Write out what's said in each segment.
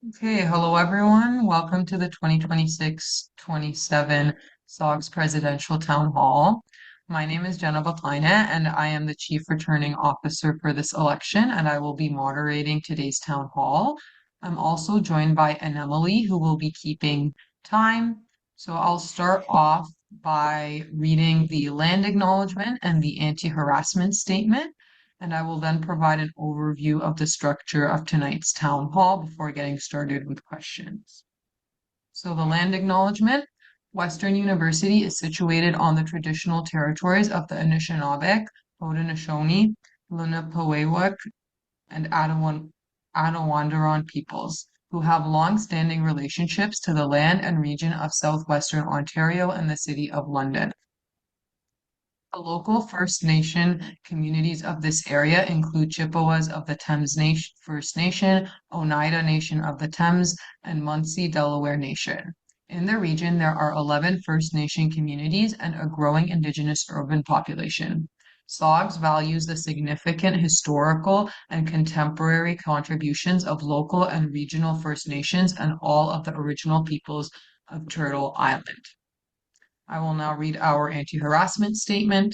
Okay, hello everyone. Welcome to the 2026-27 SOGS Presidential Town Hall. My name is Jenna Baklaina and I am the Chief Returning Officer for this election and I will be moderating today's town hall. I'm also joined by Emily who will be keeping time. So I'll start off by reading the land acknowledgement and the anti-harassment statement and I will then provide an overview of the structure of tonight's town hall before getting started with questions. So the land acknowledgement. Western University is situated on the traditional territories of the Anishinaabeg, Haudenosaunee, Lenapewauk, and Attawandaron peoples, who have long-standing relationships to the land and region of southwestern Ontario and the City of London. The local First Nation communities of this area include Chippewas of the Thames Nation, First Nation, Oneida Nation of the Thames, and Munsee Delaware Nation. In the region, there are 11 First Nation communities and a growing Indigenous urban population. SOGS values the significant historical and contemporary contributions of local and regional First Nations and all of the original peoples of Turtle Island. I will now read our anti-harassment statement.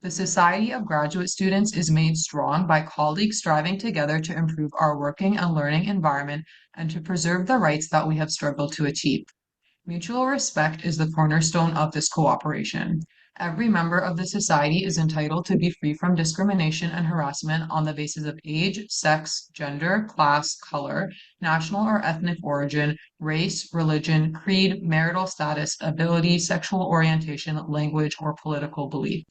The Society of Graduate Students is made strong by colleagues striving together to improve our working and learning environment and to preserve the rights that we have struggled to achieve. Mutual respect is the cornerstone of this cooperation. Every member of the society is entitled to be free from discrimination and harassment on the basis of age, sex, gender, class, color, national or ethnic origin, race, religion, creed, marital status, ability, sexual orientation, language, or political belief.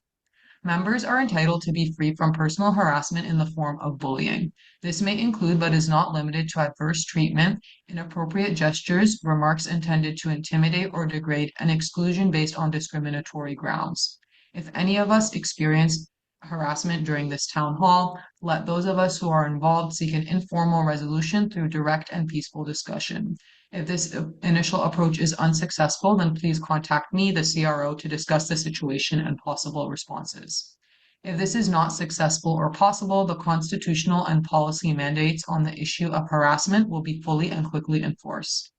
Members are entitled to be free from personal harassment in the form of bullying. This may include, but is not limited to, adverse treatment, inappropriate gestures, remarks intended to intimidate or degrade, and exclusion based on discriminatory grounds. If any of us experience harassment during this town hall, let those of us who are involved seek an informal resolution through direct and peaceful discussion. If this initial approach is unsuccessful, then please contact me, the CRO, to discuss the situation and possible responses. If this is not successful or possible, the constitutional and policy mandates on the issue of harassment will be fully and quickly enforced.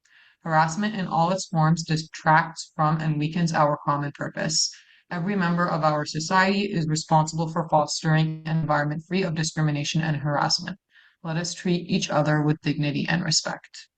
Harassment in all its forms detracts from and weakens our common purpose. Every member of our society is responsible for fostering an environment free of discrimination and harassment. Let us treat each other with dignity and respect.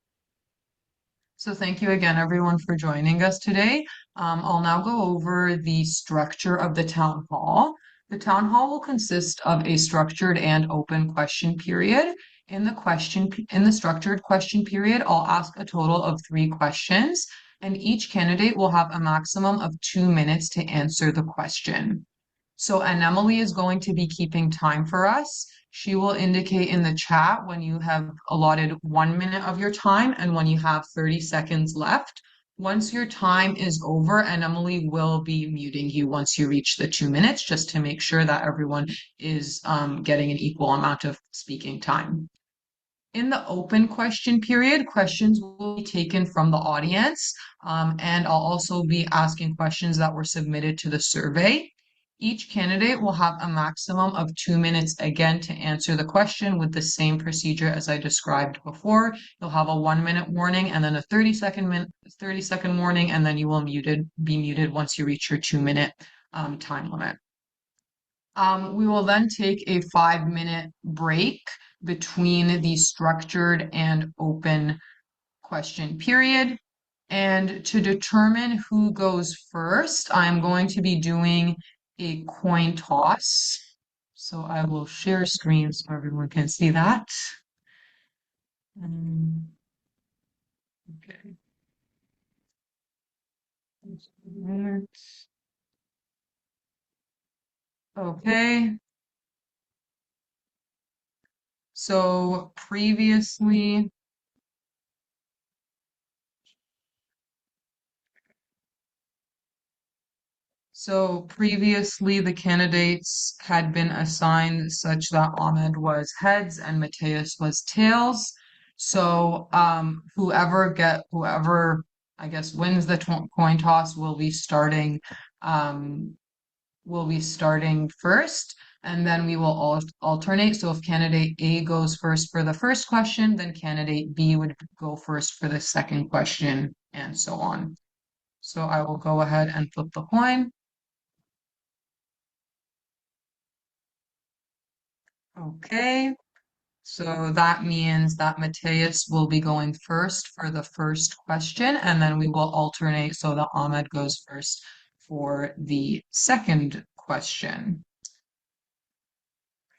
So thank you again, everyone, for joining us today. I'll now go over the structure of the town hall. The town hall will consist of a structured and open question period. In the structured question period, I'll ask a total of 3 questions, and each candidate will have a maximum of 2 minutes to answer the question. So Emily is going to be keeping time for us. She will indicate in the chat when you have allotted 1 minute of your time and when you have 30 seconds left. Once your time is over, and Emily will be muting you once you reach the 2 minutes, just to make sure that everyone is getting an equal amount of speaking time. In the open question period, questions will be taken from the audience, and I'll also be asking questions that were submitted to the survey. Each candidate will have a maximum of 2 minutes again to answer the question with the same procedure as I described before. You'll have a 1 minute warning and then a 30-second warning, and then you will be muted once you reach your 2 minute time limit. We will then take a 5 minute break between the structured and open question period. And to determine who goes first, I'm going to be doing a coin toss. So I will share screen so everyone can see that. Okay. Okay. So previously the candidates had been assigned such that Ahmed was heads and Mateus was tails. So whoever I guess wins the coin toss will be starting first. and then we will alternate. So if candidate A goes first for the first question, then candidate B would go first for the second question, and so on. So I will go ahead and flip the coin. Okay, so that means that Mateus will be going first for the first question, and then we will alternate so that Ahmed goes first for the second question.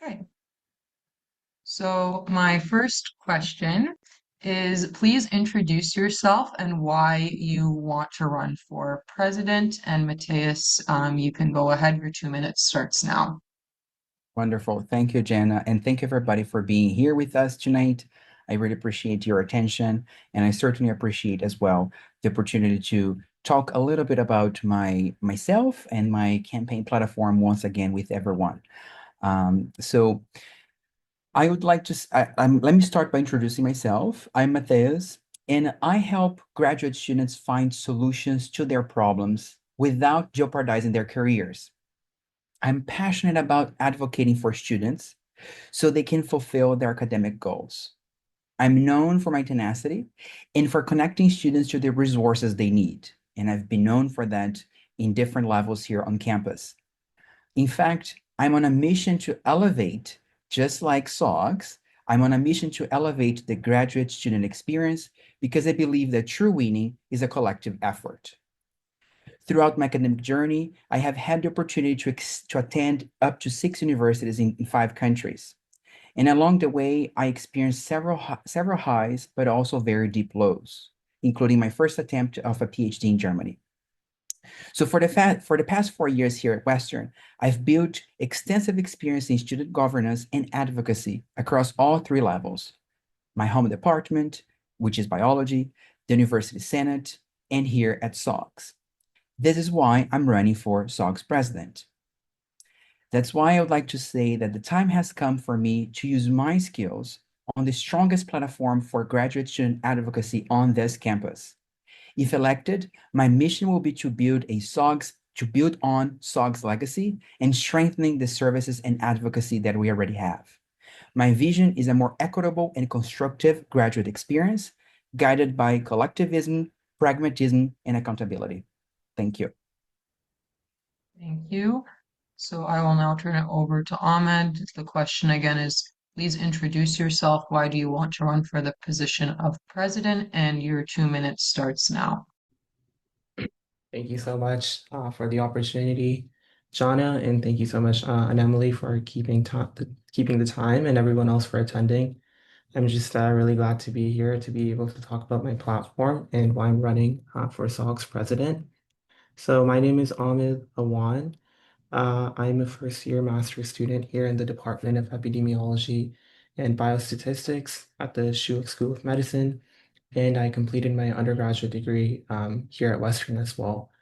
Okay. So my first question is please introduce yourself and why you want to run for president. And Mateus, you can go ahead. Your 2 minutes starts now. Wonderful. Thank you, Jana. And thank you, everybody, for being here with us tonight. I really appreciate your attention. And I certainly appreciate as well the opportunity to talk a little bit about myself and my campaign platform once again with everyone. So I would like to, let me start by introducing myself. I'm Matheus, and I help graduate students find solutions to their problems without jeopardizing their careers. I'm passionate about advocating for students so they can fulfill their academic goals. I'm known for my tenacity and for connecting students to the resources they need. And I've been known for that in different levels here on campus. In fact, I'm on a mission to elevate, just like SOGS, I'm on a mission to elevate the graduate student experience because I believe that true winning is a collective effort. Throughout my academic journey, I have had the opportunity to attend up to 6 universities in 5 countries. And along the way, I experienced several highs, but also very deep lows, including my first attempt of a PhD in Germany. So for the past 4 years here at Western, I've built extensive experience in student governance and advocacy across all 3 levels: my home department, which is biology, the University Senate, and here at SOGS. This is why I'm running for SOGS president. That's why I would like to say that the time has come for me to use my skills on the strongest platform for graduate student advocacy on this campus. If elected, my mission will be to build on SOG's legacy and strengthening the services and advocacy that we already have. My vision is a more equitable and constructive graduate experience guided by collectivism, pragmatism, and accountability. Thank you. Thank you. So I will now turn it over to Ahmed. The question again is, please introduce yourself. Why do you want to run for the position of president? And your 2 minutes starts now. Thank you so much for the opportunity, Jana, and thank you so much, and Emily, for keeping the time, and everyone else for attending. I'm just really glad to be here to be able to talk about my platform and why I'm running for SOG's president. So my name is Ahmed Awan. I'm a first-year master's student here in the Department of Epidemiology and Biostatistics at the Schulich School of Medicine, and I completed my undergraduate degree here at Western as well.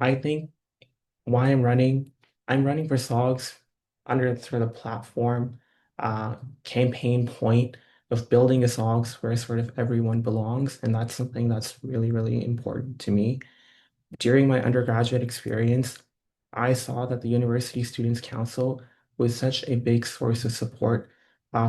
I think why I'm running for SOGS under sort of the platform campaign point of building a SOGS where sort of everyone belongs, and that's something that's really, really important to me. During my undergraduate experience, I saw that the University Students' Council was such a big source of support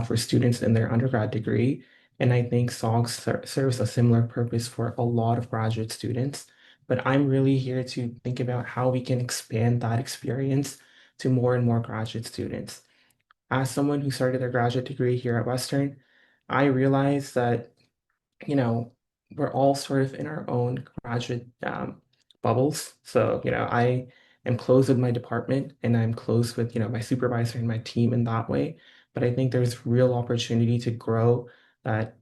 for students in their undergrad degree. And I think SOGS serves a similar purpose for a lot of graduate students. But I'm really here to think about how we can expand that experience to more and more graduate students. As someone who started their graduate degree here at Western, I realized that we're all sort of in our own graduate bubbles. So, I am close with my department and I'm close with, my supervisor and my team in that way. But I think there's real opportunity to grow that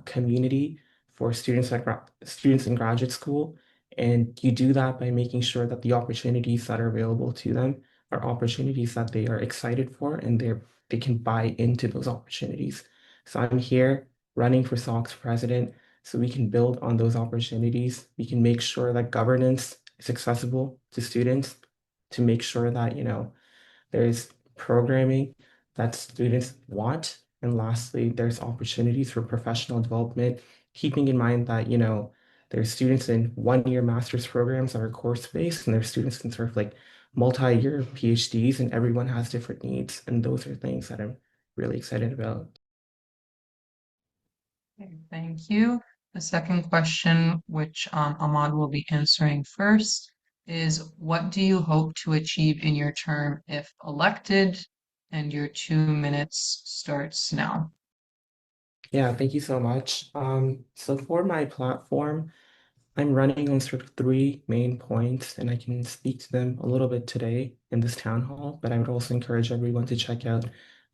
community for students in graduate school. And you do that by making sure that the opportunities that are available to them are opportunities that they are excited for and they can buy into those opportunities. So I'm here running for SOG's president so we can build on those opportunities. We can make sure that governance is accessible to students, to make sure that, there's programming that students want. And lastly, there's opportunities for professional development, keeping in mind that, there's students in 1-year master's programs that are course-based, and there's students in sort of like multi-year PhDs, and everyone has different needs. And those are things that I'm really excited about. Okay, thank you. The second question, which Ahmad will be answering first, is what do you hope to achieve in your term if elected? And your 2 minutes starts now. Yeah, thank you so much. So for my platform, I'm running on sort of three main points, and I can speak to them a little bit today in this town hall, but I would also encourage everyone to check out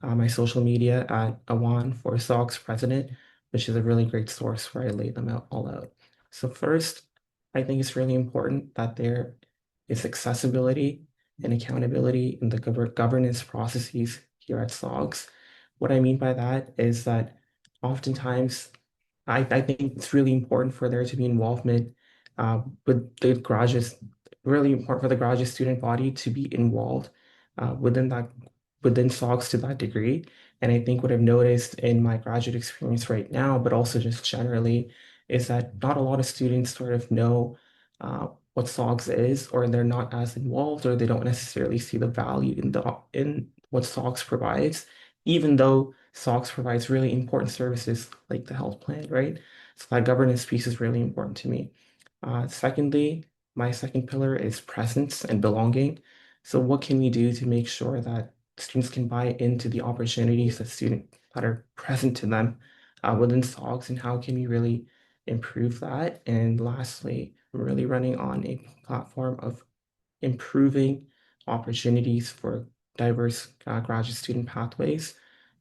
my social media at Awan for SOGS President, which is a really great source where I lay them out all out. So first, I think it's really important that there is accessibility and accountability in the governance processes here at SOGS. What I mean by that is that oftentimes I think it's really important for there to be involvement with the graduates, really important for the graduate student body to be involved within SOGS to that degree. And I think what I've noticed in my graduate experience right now, but also just generally, is that not a lot of students sort of know what SOGS is, or they're not as involved, or they don't necessarily see the value in what SOGS provides, even though SOGS provides really important services like the health plan, right? So that governance piece is really important to me. Secondly, my second pillar is presence and belonging. So what can we do to make sure that students can buy into the opportunities that are present to them within SOGS, and how can we really improve that? And lastly, I'm really running on a platform of improving opportunities for diverse graduate student pathways.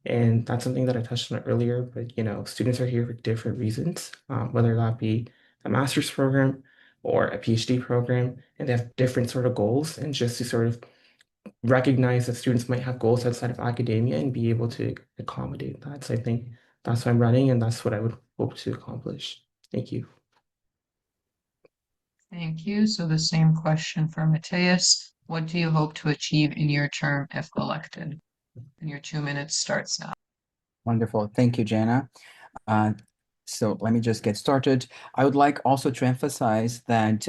And that's something that I touched on earlier, but students are here for different reasons, whether that be a master's program or a PhD program, and they have different sort of goals. And just to sort of recognize that students might have goals outside of academia and be able to accommodate that. So I think that's why I'm running, and that's what I would hope to accomplish. Thank you. Thank you. So the same question for Mateus. What do you hope to achieve in your term if elected? And your 2 minutes starts now. Wonderful. Thank you, Jana. So let me just get started. I would like also to emphasize that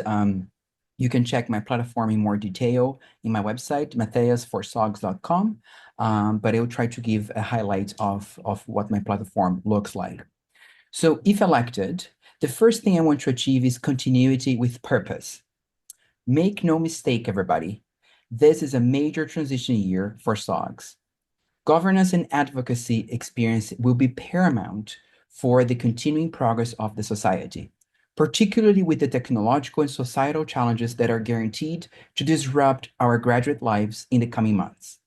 you can check my platform in more detail in my website, matthiasforsogs.com, but I will try to give a highlight of what my platform looks like. So if elected, the first thing I want to achieve is continuity with purpose. Make no mistake, everybody, this is a major transition year for SOGS. Governance and advocacy experience will be paramount for the continuing progress of the society, particularly with the technological and societal challenges that are guaranteed to disrupt our graduate lives in the coming months.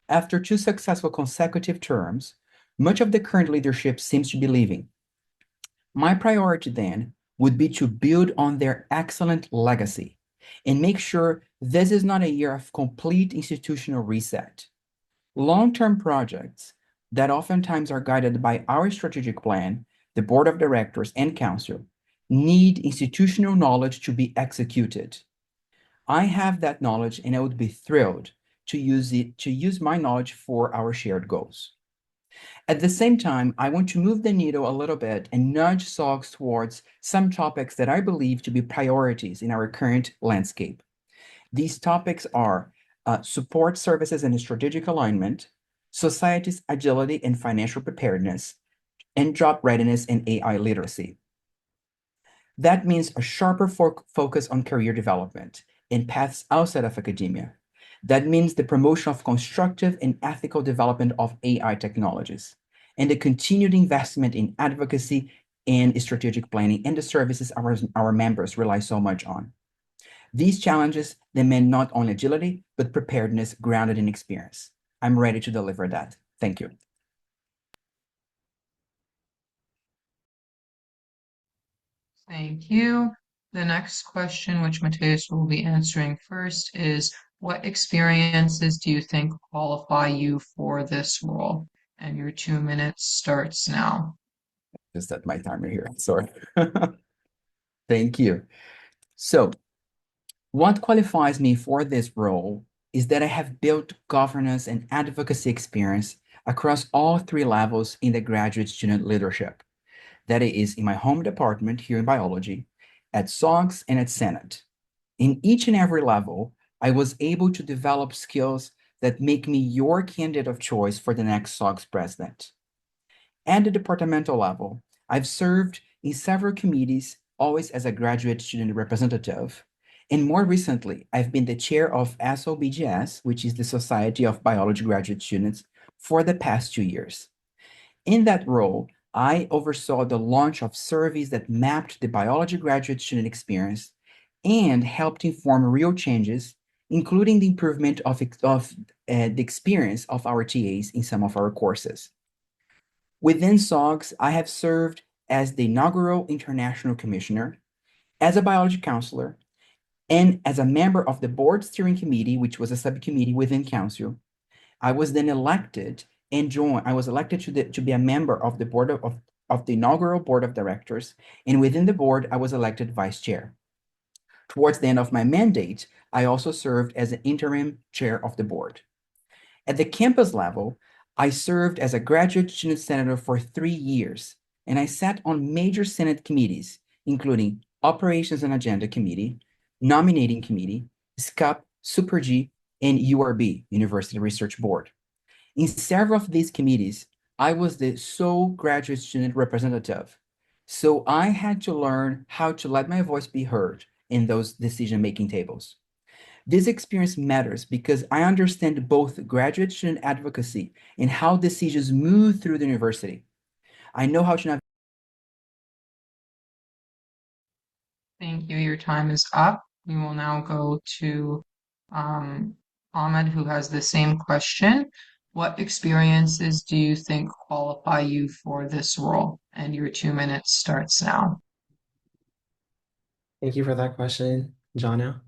After 2 successful consecutive terms, much of the current leadership seems to be leaving. My priority then would be to build on their excellent legacy and make sure this is not a year of complete institutional reset. Long-term projects that oftentimes are guided by our strategic plan, the board of directors and council, need institutional knowledge to be executed. I have that knowledge, and I would be thrilled to use my knowledge for our shared goals. At the same time, I want to move the needle a little bit and nudge SOGS towards some topics that I believe to be priorities in our current landscape. These topics are support services and strategic alignment, society's agility and financial preparedness, and job readiness and AI literacy. That means a sharper focus on career development and paths outside of academia. That means the promotion of constructive and ethical development of AI technologies, and the continued investment in advocacy and strategic planning and the services our members rely so much on. These challenges demand not only agility, but preparedness grounded in experience. I'm ready to deliver that. Thank you. Thank you. The next question, which Mateus will be answering first, is what experiences do you think qualify you for this role? And your 2 minutes starts now. Just set my timer here. Sorry. Thank you. So, what qualifies me for this role is that I have built governance and advocacy experience across all 3 levels in the graduate student leadership. That is in my home department here in biology, at SOGS, and at Senate. In each and every level, I was able to develop skills that make me your candidate of choice for the next SOGS president. At the departmental level, I've served in several committees, always as a graduate student representative. And more recently, I've been the chair of SOBGS, which is the Society of Biology Graduate Students, for the past 2 years. In that role, I oversaw the launch of surveys that mapped the biology graduate student experience and helped inform real changes, including the improvement of the experience of our TAs in some of our courses. Within SOGS, I have served as the inaugural international commissioner, as a biology counselor, and as a member of the board steering committee, which was a subcommittee within council. I was then elected and joined. I was elected to be a member of the board of the inaugural board of directors, and within the board, I was elected vice chair. Towards the end of my mandate, I also served as an interim chair of the board. At the campus level, I served as a graduate student senator for 3 years, and I sat on major Senate committees, including Operations and Agenda Committee, Nominating Committee, SCUP, Super G, and URB, University Research Board. In several of these committees, I was the sole graduate student representative. So I had to learn how to let my voice be heard in those decision-making tables. This experience matters because I understand both graduate student advocacy and how decisions move through the university. I know how to navigate. Thank you. Your time is up. We will now go to Ahmed, who has the same question. What experiences do you think qualify you for this role? And your 2 minutes starts now. Thank you for that question, Jana.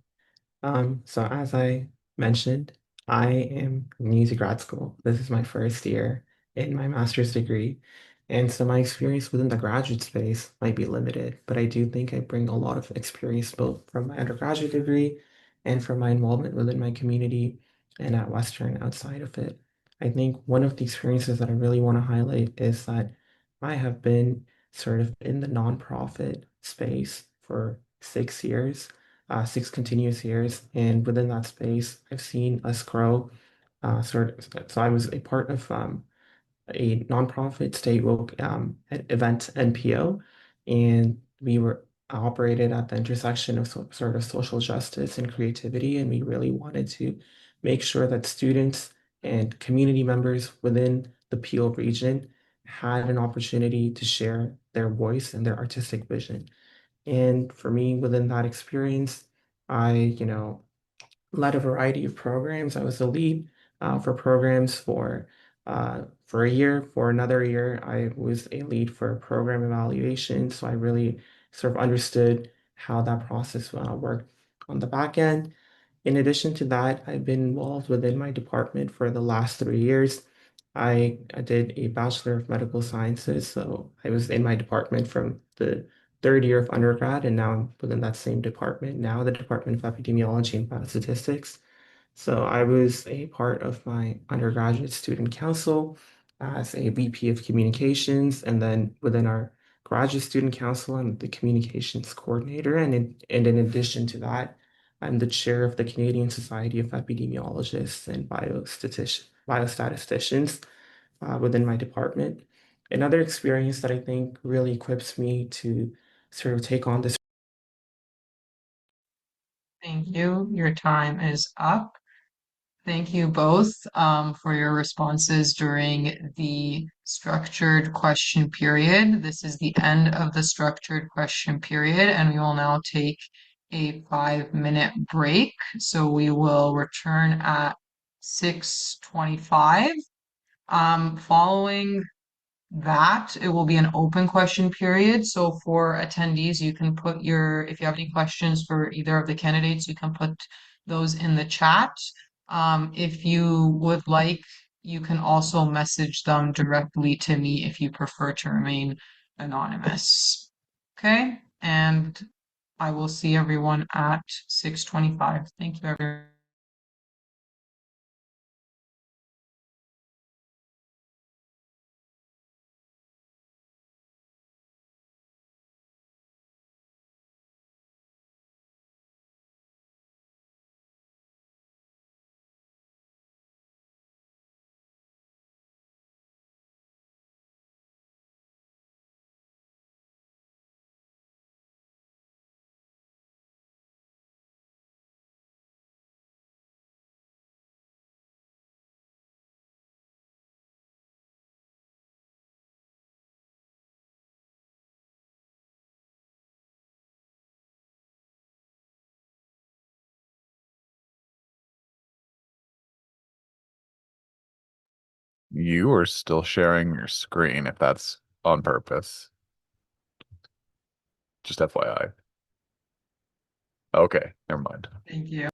So as I mentioned, I am new to grad school. This is my first year in my master's degree. And so my experience within the graduate space might be limited, but I do think I bring a lot of experience both from my undergraduate degree and from my involvement within my community and at Western outside of it. I think one of the experiences that I really want to highlight is that I have been sort of in the nonprofit space for 6 years, 6 continuous years. And within that space, I've seen us grow. So I was a part of a nonprofit state woke event NPO, and we were operated at the intersection of sort of social justice and creativity, and we really wanted to make sure that students and community members within the Peel region had an opportunity to share their voice and their artistic vision. And for me, within that experience, I led a variety of programs. I was the lead for programs for a year. For another year, I was a lead for program evaluation. So I really sort of understood how that process worked on the back end. In addition to that, I've been involved within my department for the last 3 years. I did a Bachelor of Medical Sciences, so I was in my department from the third year of undergrad, and now I'm within that same department, now the Department of Epidemiology and Biostatistics. So I was a part of my undergraduate student council as a VP of communications, and then within our graduate student council, I'm the communications coordinator. And in addition to that, I'm the chair of the Canadian Society of Epidemiologists and biostatisticians within my department. Another experience that I think really equips me to sort of take on this. Thank you. Your time is up. Thank you both for your responses during the structured question period. This is the end of the structured question period, and we will now take a 5 minute break. So we will return at 6:25. Following that, it will be an open question period. So for attendees, you can put if you have any questions for either of the candidates, you can put those in the chat. If you would like, you can also message them directly to me if you prefer to remain anonymous. Okay, and I will see everyone at 6:25. Thank you, everyone. You are still sharing your screen if that's on purpose. Just FYI. Okay, never mind. Thank you.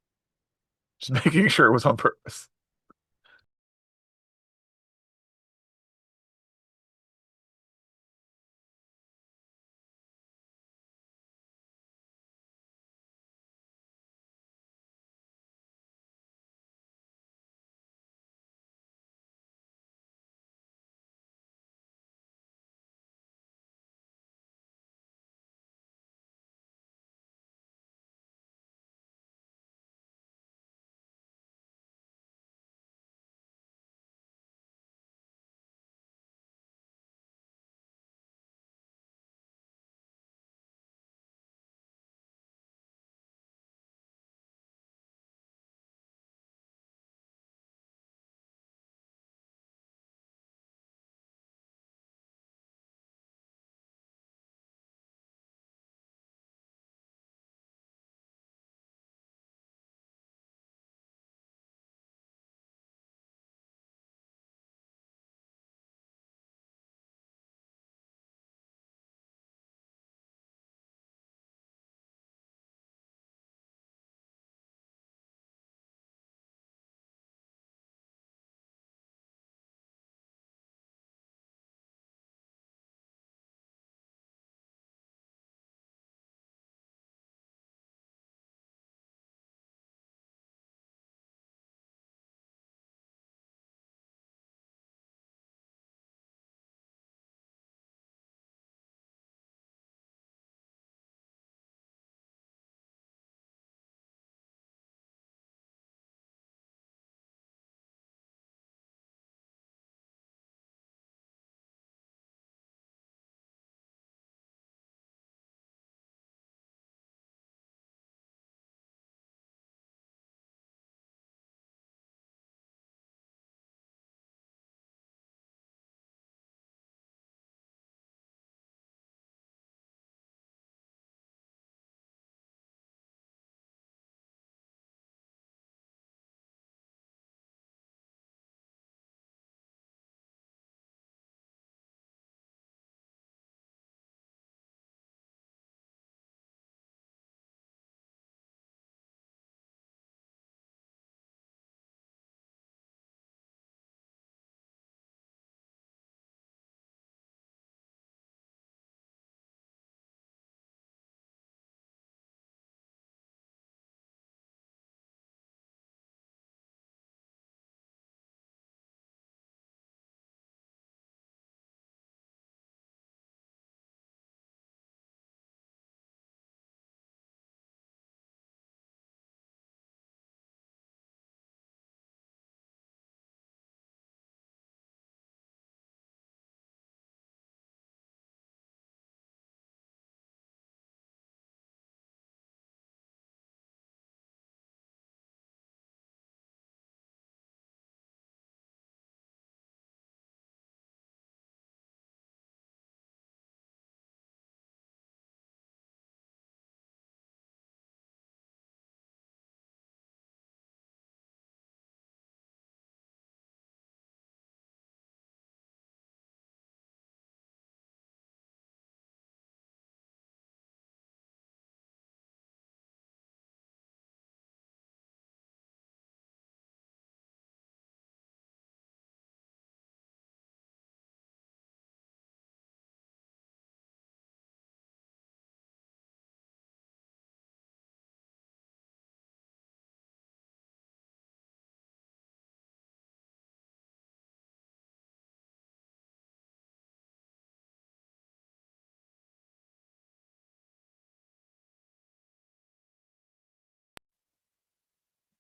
Just making sure it was on purpose.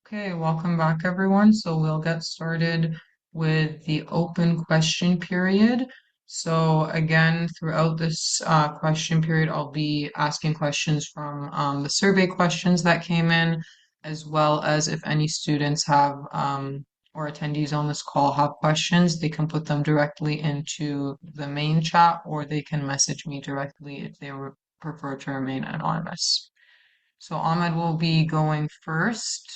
Okay, welcome back, everyone. So we'll get started with the open question period. So again, throughout this question period, I'll be asking questions from the survey questions that came in, as well as if any students have or attendees on this call have questions, they can put them directly into the main chat, or they can message me directly if they prefer to remain anonymous. So Ahmed will be going first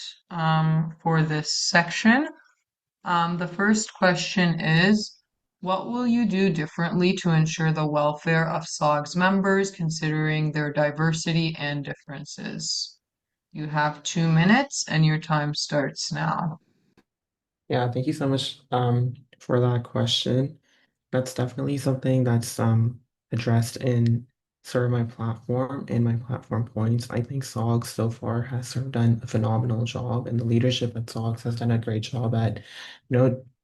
for this section. The first question is, what will you do differently to ensure the welfare of SOGS members considering their diversity and differences? You have 2 minutes and your time starts now. Yeah, thank you so much for that question. That's definitely something that's addressed in sort of my platform and my platform points. I think SOGS so far has sort of done a phenomenal job, and the leadership at SOGS has done a great job at,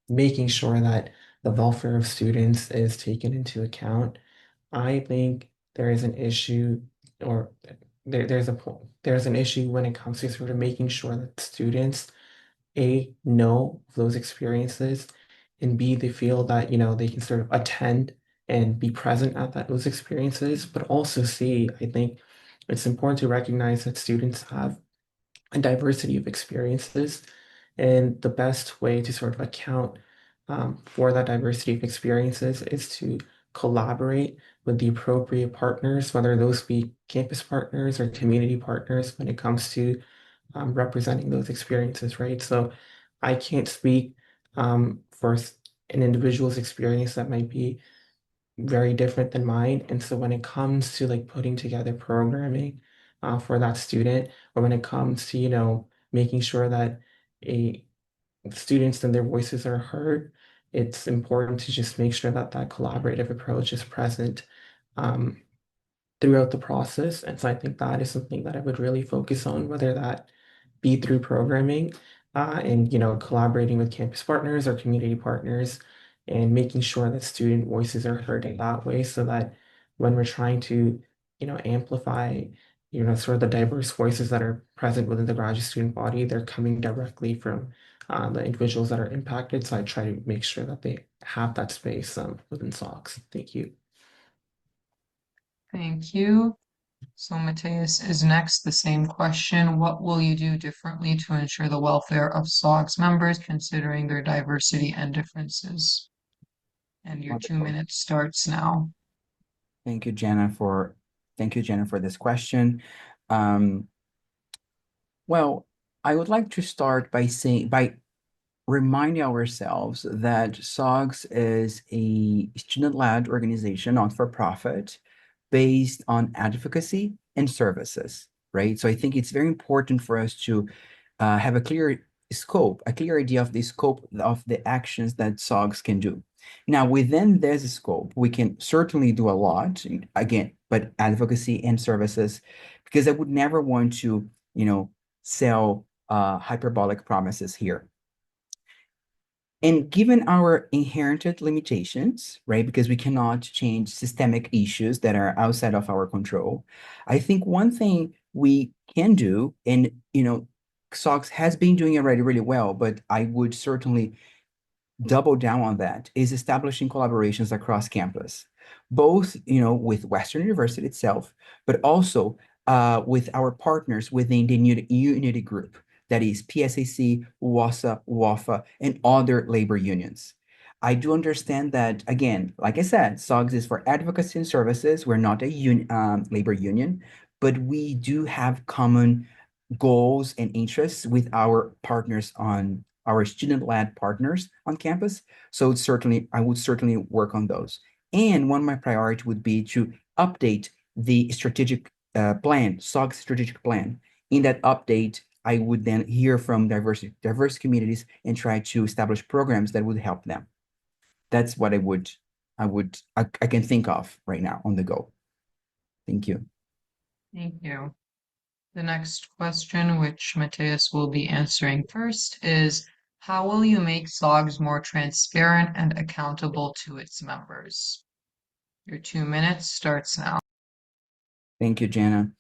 making sure that the welfare of students is taken into account. I think there is an issue, or there's an issue when it comes to sort of making sure that students know those experiences, and B, they feel that, they can sort of attend and be present at those experiences, but also C, I think it's important to recognize that students have a diversity of experiences, and the best way to sort of account for that diversity of experiences is to collaborate with the appropriate partners, whether those be campus partners or community partners, when it comes to representing those experiences, right? So I can't speak for an individual's experience that might be very different than mine. And so when it comes to like putting together programming for that student, or when it comes to, making sure that a students and their voices are heard, it's important to just make sure that that collaborative approach is present um, throughout the process. And so I think that is something that I would really focus on, whether that be through programming and collaborating with campus partners or community partners, and making sure that student voices are heard in that way, so that when we're trying to amplify sort of the diverse voices that are present within the graduate student body, they're coming directly from the individuals that are impacted. So I try to make sure that they have that space within SOCS. Thank you. Thank you. So Mateus is next. The same question. What will you do differently to ensure the welfare of SOGS members considering their diversity and differences? And your two Wonderful. minutes starts now. Thank you, Jenna, for this question. Um, well, I would like to start by reminding ourselves that SOGS is a student-led organization, not for profit, based on advocacy and services, right? So I think it's very important for us to have a clear scope, a clear idea of the scope of the actions that SOGS can do. Now, within this scope, we can certainly do a lot, again, but advocacy and services, because I would never want to, sell hyperbolic promises here. And given our inherited limitations, right, because we cannot change systemic issues that are outside of our control, I think one thing we can do, and SOX has been doing already really well, but I would certainly double down on that, is establishing collaborations across campus, both with Western University itself, but also with our partners within the Unity Group, that is PSAC, WASA, WAFA, and other labor unions. I do understand that, again, like I said, SOGS is for advocacy and services. We're not a labor union, but we do have common goals and interests with our partners on our student-led partners on campus. So I would certainly work on those. And one of my priorities would be to update the strategic plan, SOGS strategic plan. In that update, I would then hear from diverse communities and try to establish programs that would help them. That's what I can think of right now on the go. Thank you. Thank you. The next question, which Mateus will be answering first, is how will you make SOGS more transparent and accountable to its members? Your 2 minutes starts now. Thank you, Jana.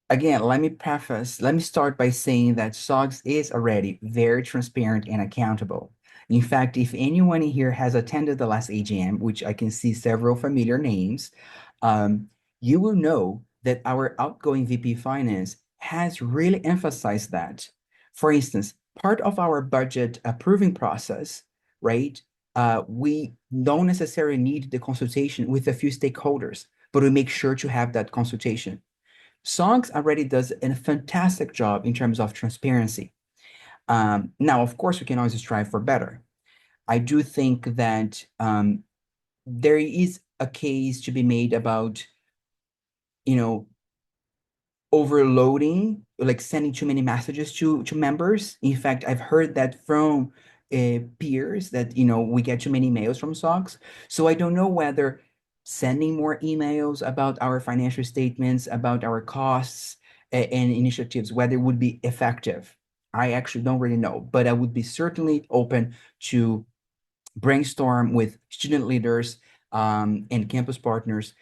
Again, let me start by saying that SOGS is already very transparent and accountable. In fact, if anyone in here has attended the last AGM, which I can see several familiar names, you will know that our outgoing VP Finance has really emphasized that. For instance, part of our budget approving process, right? We don't necessarily need the consultation with a few stakeholders, but we make sure to have that consultation. SOGS already does a fantastic job in terms of transparency. Now, of course, we can always strive for better. I do think that there is a case to be made about, you know, overloading, like sending too many messages to members. In fact, I've heard that from peers that, we get too many emails from SOCs. So I don't know whether sending more emails about our financial statements, about our costs and initiatives, whether it would be effective. I actually don't really know, but I would be certainly open to brainstorm with student leaders and campus partners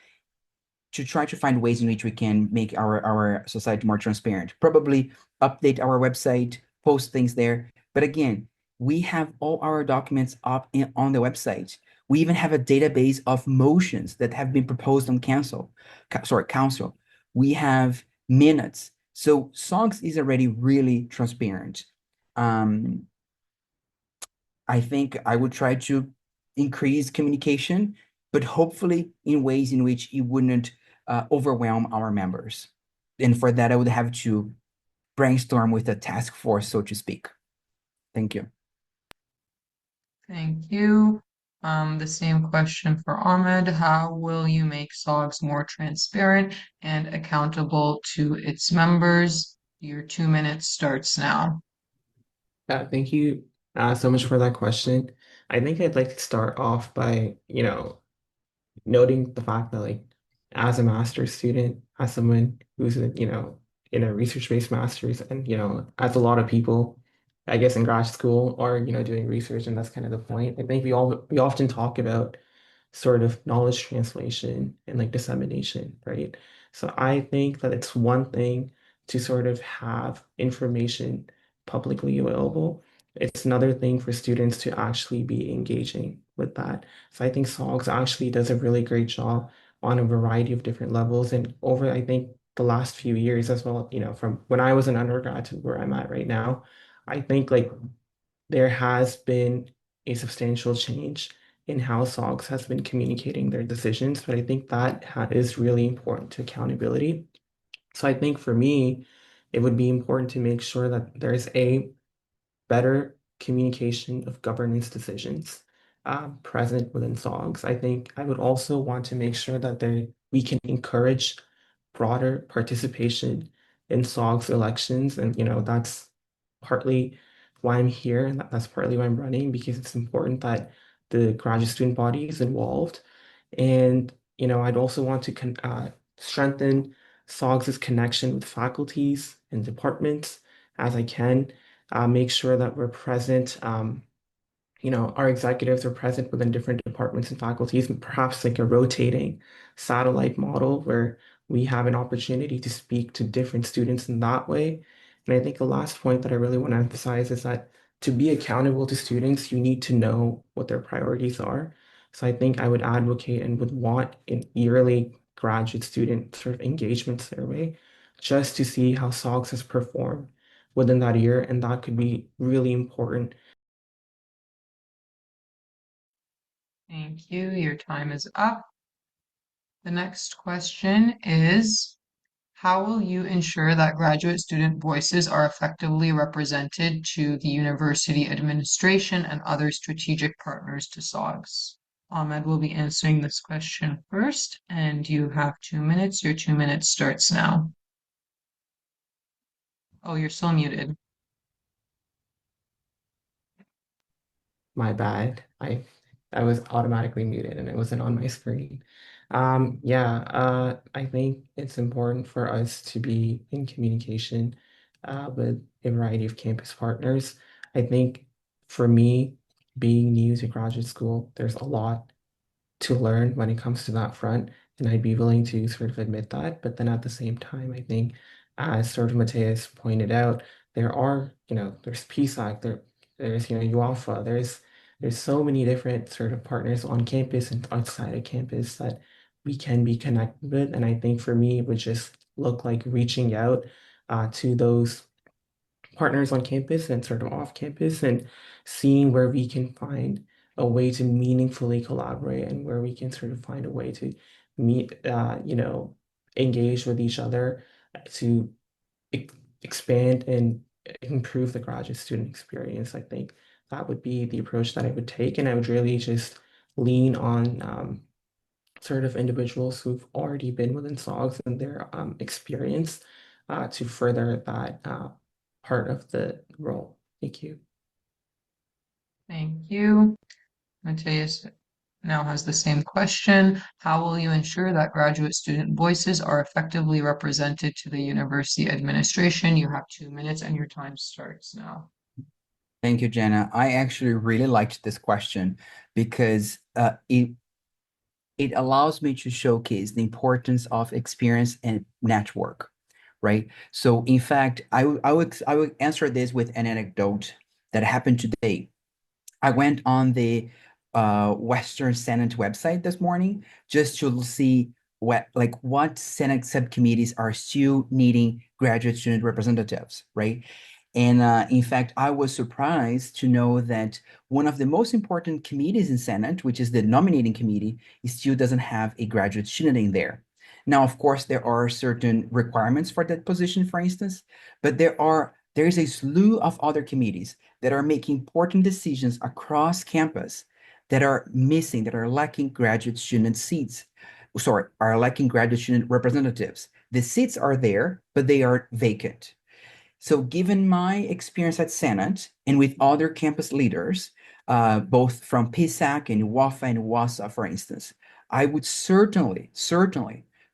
to try to find ways in which we can make our society more transparent. Probably update our website, post things there. But again, we have all our documents up on the website. We even have a database of motions that have been proposed on council. We have minutes. So SOGS is already really transparent. I think I would try to increase communication, but hopefully in ways in which it wouldn't overwhelm our members. And for that, I would have to brainstorm with a task force, so to speak. Thank you. Thank you. The same question for Ahmed. How will you make SOGS more transparent and accountable to its members? Your 2 minutes starts now. Thank you so much for that question. I think I'd like to start off by, noting the fact that like as a master's student, as someone who's in a research-based master's, and as a lot of people, I guess in grad school are doing research, and that's kind of the point. I think we often talk about sort of knowledge translation and like dissemination, right? So I think that it's one thing to sort of have information publicly available. It's another thing for students to actually be engaging with that. So I think SOGS actually does a really great job on a variety of different levels. And over, I think, the last few years as well, from when I was an undergrad to where I'm at right now, I think like there has been a substantial change in how SOGS has been communicating their decisions, but I think that is really important to accountability. So I think for me, it would be important to make sure that there's a better communication of governance decisions present within SOGS. I think I would also want to make sure that we can encourage broader participation in SOGS elections. And, that's partly why I'm here. And that's partly why I'm running, because it's important that the graduate student body is involved. And, I'd also want to strengthen SOGS's connection with faculties and departments as I can make sure that we're present. Our executives are present within different departments and faculties, and perhaps like a rotating satellite model where we have an opportunity to speak to different students in that way. And I think the last point that I really want to emphasize is that to be accountable to students, you need to know what their priorities are. So I think I would advocate and would want an yearly graduate student sort of engagement survey just to see how SOGS has performed within that year. And that could be really important. Thank you. Your time is up. The next question is, how will you ensure that graduate student voices are effectively represented to the university administration and other strategic partners to SOGS? Ahmed will be answering this question first, and you have 2 minutes. Your 2 minutes starts now. Oh, you're still muted. My bad. I was automatically muted and it wasn't on my screen. Yeah, I think it's important for us to be in communication with a variety of campus partners. I think for me, being new to graduate school, there's a lot to learn when it comes to that front, and I'd be willing to sort of admit that. But then at the same time, I think, as sort of Mateus pointed out, there's PSAC, there's UALPHA, there's so many different sort of partners on campus and outside of campus that we can be connected with. And I think for me, it would just look like reaching out to those partners on campus and sort of off campus and seeing where we can find a way to meaningfully collaborate and where we can sort of find a way to meet, engage with each other to expand and improve the graduate student experience. I think that would be the approach that I would take, and I would really just lean on sort of individuals who've already been within SOGS and their experience to further that part of the role. Thank you. Thank you. Mateus now has the same question. How will you ensure that graduate student voices are effectively represented to the university administration? You have 2 minutes and your time starts now. Thank you, Jenna. I actually really liked this question because it allows me to showcase the importance of experience and network, right? So in fact, I would answer this with an anecdote that happened today. I went on the Western Senate website this morning just to see what Senate subcommittees are still needing graduate student representatives, right? And in fact, I was surprised to know that one of the most important committees in Senate, which is the nominating committee, still doesn't have a graduate student in there. Now, of course, there are certain requirements for that position, for instance, but there is a slew of other committees that are making important decisions across campus that are missing, that are lacking graduate student seats. Sorry, are lacking graduate student representatives. The seats are there, but they are vacant. So given my experience at Senate and with other campus leaders, both from PSAC and WAFA and WASA, for instance, I would certainly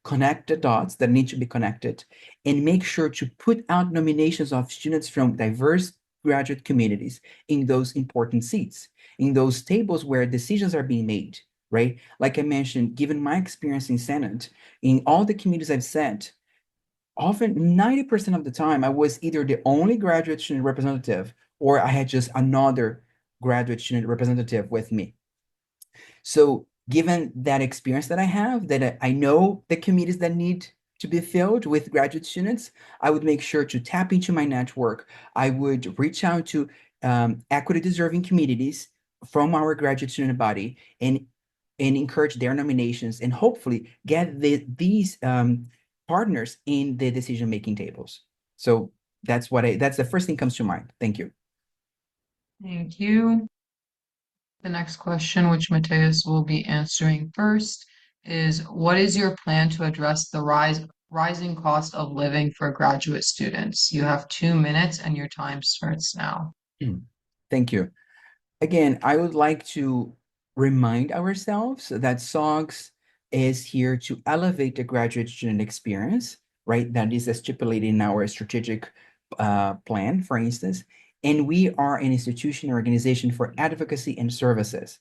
connect the dots that need to be connected and make sure to put out nominations of students from diverse graduate communities in those important seats, in those tables where decisions are being made, right? Like I mentioned, given my experience in Senate, in all the committees I've sat, often 90% of the time, I was either the only graduate student representative or I had just another graduate student representative with me. So given that experience that I have, that I know the committees that need to be filled with graduate students, I would make sure to tap into my network. I would reach out to equity deserving communities from our graduate student body and encourage their nominations and hopefully get these partners in the decision-making tables. So that's the first thing comes to mind. Thank you. Thank you. The next question, which Mateus will be answering first, is what is your plan to address the rising cost of living for graduate students? You have 2 minutes and your time starts now. Thank you. Again, I would like to remind ourselves that SOGS is here to elevate the graduate student experience, right? That is stipulated in our strategic plan, for instance. And we are an institution organization for advocacy and services.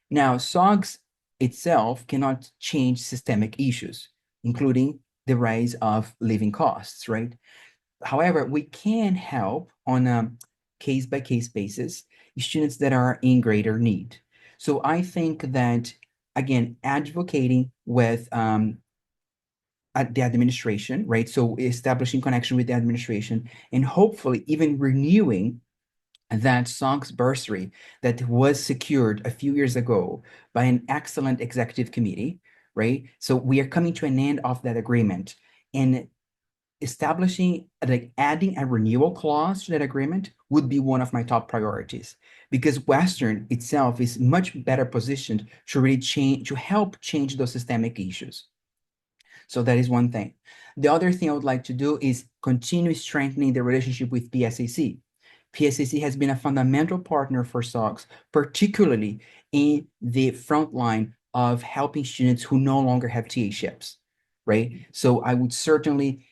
Now, SOGS itself cannot change systemic issues, including the rise of living costs, right? However, we can help on a case-by-case basis students that are in greater need. So I think that, again, advocating with at the administration, right? So establishing connection with the administration and hopefully even renewing that SOGS bursary that was secured a few years ago by an excellent executive committee, right? So we are coming to an end of that agreement. And establishing, like adding a renewal clause to that agreement would be one of my top priorities because Western itself is much better positioned to really change, to help change those systemic issues. So that is one thing. The other thing I would like to do is continue strengthening the relationship with PSAC. PSAC has been a fundamental partner for SOGS, particularly in the front line of helping students who no longer have TA-ships, right? So I would certainly,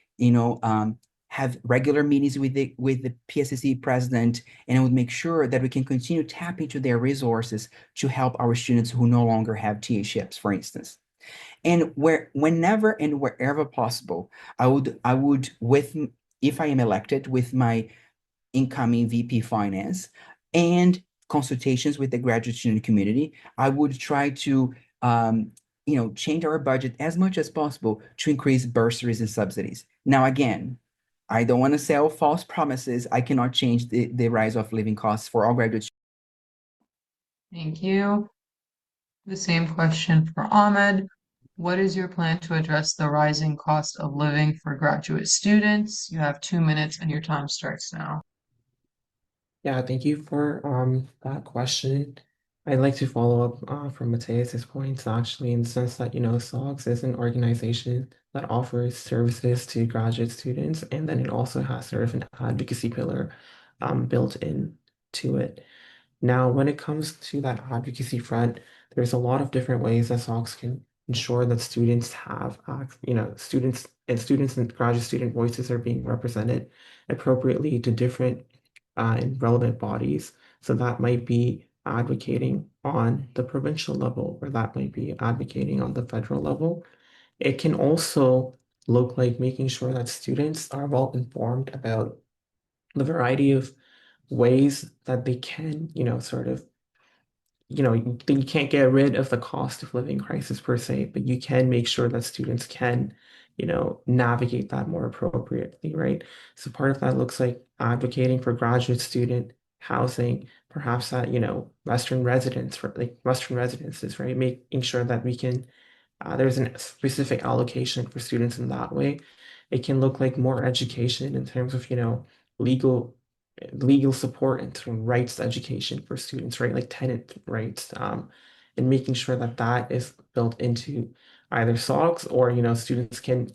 have regular meetings with the PSAC president, and I would make sure that we can continue to tap into their resources to help our students who no longer have TA-ships, for instance. And whenever and wherever possible, I would if I am elected with my incoming VP Finance and consultations with the graduate student community, I would try to change our budget as much as possible to increase bursaries and subsidies. Now, again, I don't want to sell false promises. I cannot change the rise of living costs for all graduate students. Thank you. The same question for Ahmed. What is your plan to address the rising cost of living for graduate students? You have 2 minutes and your time starts now. Yeah, thank you for that question. I'd like to follow up from Mateus's points actually in the sense that, SOGS is an organization that offers services to graduate students, and then it also has sort of an advocacy pillar built in to it. Now, when it comes to that advocacy front, there's a lot of different ways that SOCs can ensure that students have, students and graduate student voices are being represented appropriately to different and relevant bodies. So that might be advocating on the provincial level, or that might be advocating on the federal level. It can also look like making sure that students are well informed about the variety of ways that they can, sort of, you can't get rid of the cost of living crisis per se, but you can make sure that students can, navigate that more appropriately, right? So part of that looks like advocating for graduate student housing, perhaps at, Western residences, right? Making sure that we can there's a specific allocation for students in that way. It can look like more education in terms of, legal legal support and sort of rights education for students, right? Like tenant rights, and making sure that that is built into either SOCs or, students can,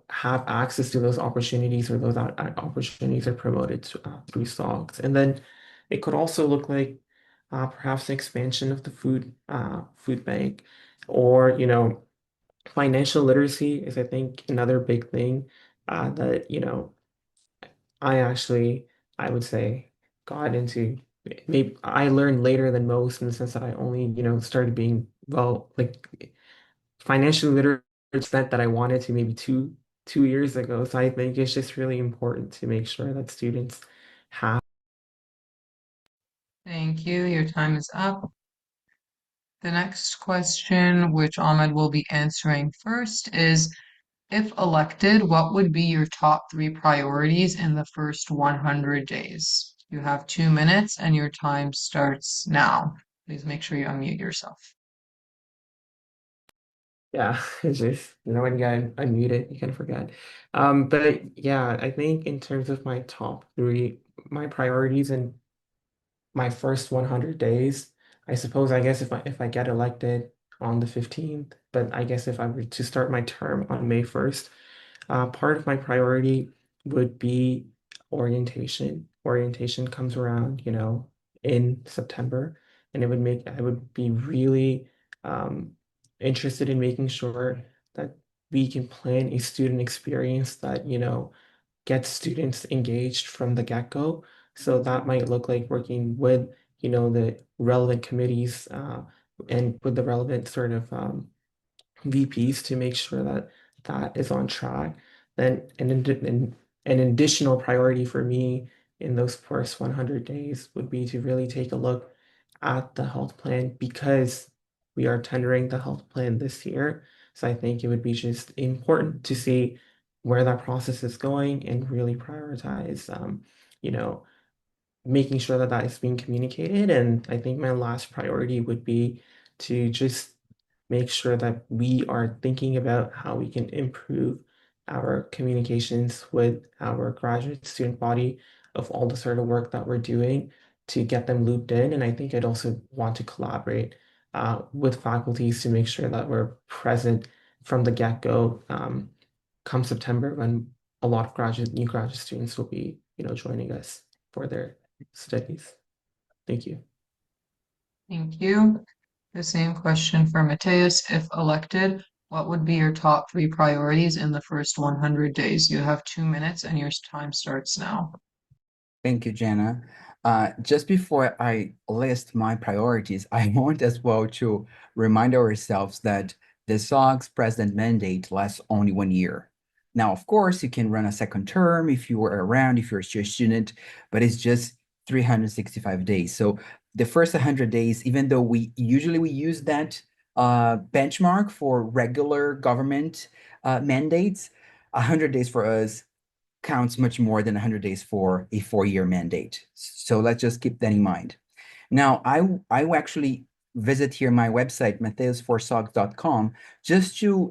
have access to those opportunities, or those opportunities are promoted through SOCs. And then it could also look like perhaps an expansion of the food bank, or, financial literacy is, I think, another big thing that, I woてsay, got into. Maybe I learned later than most in the sense that I only, started being, well, like financially literate to the extent that I wanted to maybe two years ago. So I think it's just really important to make sure that students have. Thank you. Your time is up. The next question, which Ahmed will be answering first, is if elected, what would be your top three priorities in the first 100 days? You have 2 minutes and your time starts now. Please make sure you unmute yourself. Yeah, it's just, when you get unmuted, you can forget. But yeah, I think in terms of my top three, my priorities in my first 100 days, I guess if I get elected on the 15th, but I guess if I were to start my term on May 1st, part of my priority would be orientation. Orientation comes around, in September, and I would be really um, interested in making sure that we can plan a student experience that, get students engaged from the get-go. So that might look like working with, the relevant committees and with the relevant sort of VPs to make sure that that is on track. Then an additional priority for me in those first 100 days would be to really take a look at the health plan, because we are tendering the health plan this year. So I think it would be just important to see where that process is going and really prioritize, you know, making sure that that is being communicated. And I think my last priority would be to just make sure that we are thinking about how we can improve our communications with our graduate student body of all the sort of work that we're doing to get them looped in. And I think I'd also want to collaborate with faculties to make sure that we're present from the get-go come September, when a lot of new graduate students will be, joining us for their studies. Thank you. Thank you. The same question for Mateus. If elected, what would be your top three priorities in the first 100 days? You have 2 minutes and your time starts now. Thank you, Jenna. Just before I list my priorities, I want as well to remind ourselves that the SOG's president mandate lasts only 1 year. Now, of course, you can run a second term if you were around, if you're still a student, but it's just 365 days. So the first 100 days, even though we use that benchmark for regular government mandates, 100 days for us counts much more than 100 days for a 4-year mandate. So let's just keep that in mind. Now, I will actually visit here my website, mateusforsog.com, just to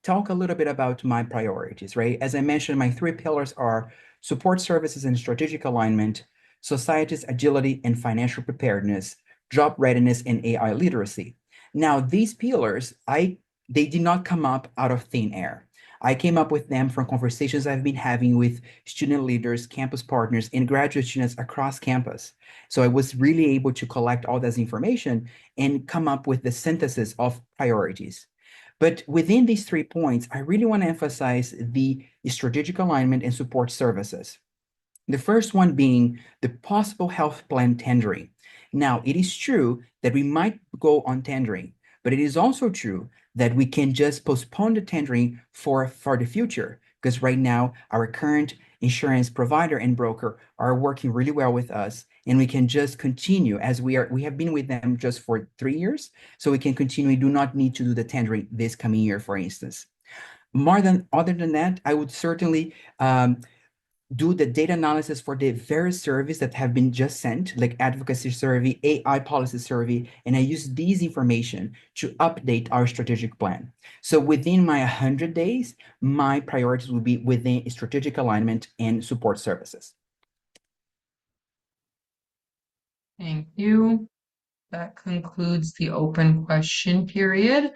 talk a little bit about my priorities, right? As I mentioned, my three pillars are support services and strategic alignment, society's agility and financial preparedness, job readiness, and AI literacy. Now, these pillars, they did not come up out of thin air. I came up with them from conversations I've been having with student leaders, campus partners, and graduate students across campus. So I was really able to collect all this information and come up with the synthesis of priorities. But within these 3 points, I really want to emphasize the strategic alignment and support services. The first one being the possible health plan tendering. Now, it is true that we might go on tendering, but it is also true that we can just postpone the tendering for the future, because right now our current insurance provider and broker are working really well with us, and we can just continue as we have been with them just for 3 years, so we can continue. We do not need to do the tendering this coming year, for instance. Other than that, I would certainly do the data analysis for the various surveys that have been just sent, like advocacy survey, AI policy survey, and I use these information to update our strategic plan. So within my 100 days, my priorities will be within strategic alignment and support services. Thank you. That concludes the open question period.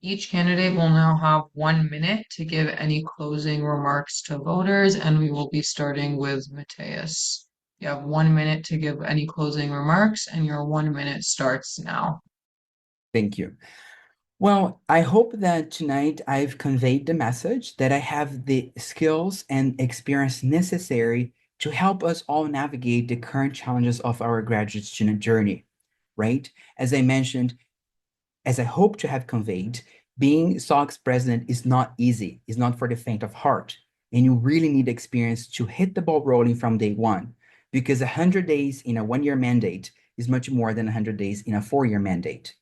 Each candidate will now have 1 minute to give any closing remarks to voters, and we will be starting with Mateus. You have 1 minute to give any closing remarks, and your 1 minute starts now. Thank you. Well, I hope that tonight I've conveyed the message that I have the skills and experience necessary to help us all navigate the current challenges of our graduate student journey, right? As I mentioned, as I hope to have conveyed, being SOG's president is not easy. It's not for the faint of heart. And you really need experience to hit the ball rolling from day one, because 100 days in a 1-year mandate is much more than 100 days in a 4-year mandate.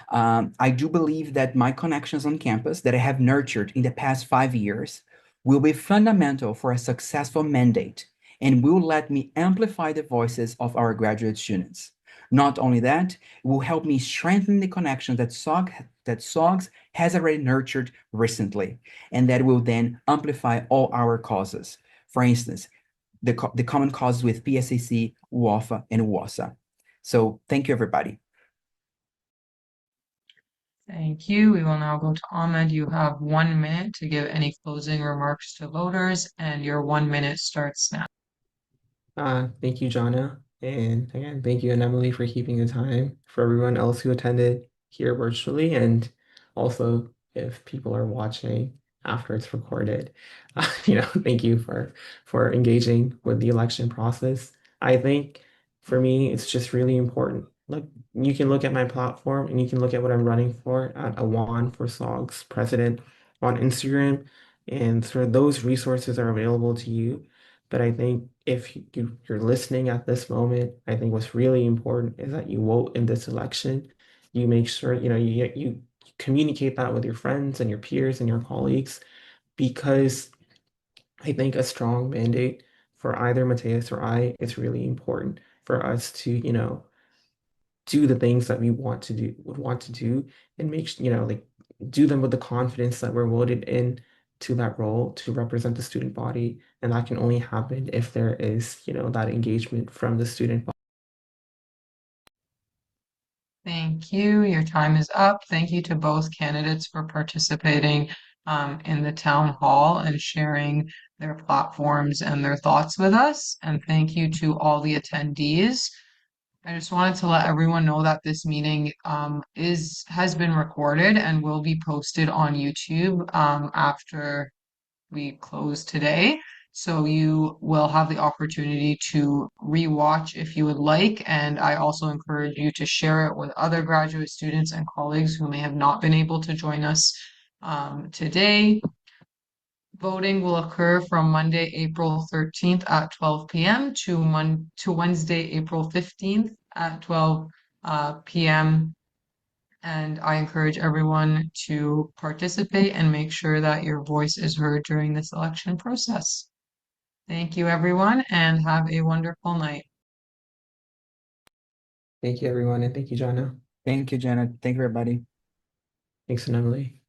I do believe that my connections on campus that I have nurtured in the past 5 years will be fundamental for a successful mandate and will let me amplify the voices of our graduate students. Not only that, it will help me strengthen the connection that SOGS has already nurtured recently, and that will then amplify all our causes. For instance, the common causes with PSAC, WOFA, and WOSA. So thank you, everybody. Thank you. We will now go to Ahmed. You have 1 minute to give any closing remarks to voters, and your 1 minute starts now. Thank you, Jana. And again, thank you, and Emily, for keeping the time. For everyone else who attended here virtually, and also if people are watching after it's recorded, thank you for engaging with the election process. I think for me, it's just really important. Look, you can look at my platform and you can look at what I'm running for at Awan for SOG's president on Instagram, and sort of those resources are available to you. But I think if you're listening at this moment, I think what's really important is that you vote in this election. You make sure, you communicate that with your friends and your peers and your colleagues, because I think a strong mandate for either Mateus or I is really important for us to, do the things that we would want to do, and like do them with the confidence that we're voted in to that role to represent the student body. And that can only happen if there is, that engagement from the student body. Thank you. Your time is up. Thank you to both candidates for participating in the town hall and sharing their platforms and their thoughts with us. And thank you to all the attendees. I just wanted to let everyone know that this meeting has been recorded and will be posted on YouTube after we close today. So you will have the opportunity to rewatch if you would like. And I also encourage you to share it with other graduate students and colleagues who may have not been able to join us today. Voting will occur from Monday, April 13th at 12 p.m. to Wednesday, April 15th at 12 p.m. And I encourage everyone to participate and make sure that your voice is heard during this election process. Thank you, everyone, and have a wonderful night. Thank you, everyone, and thank you, Jana. Thank you, Janet. Thank you, everybody. Thanks, Emily.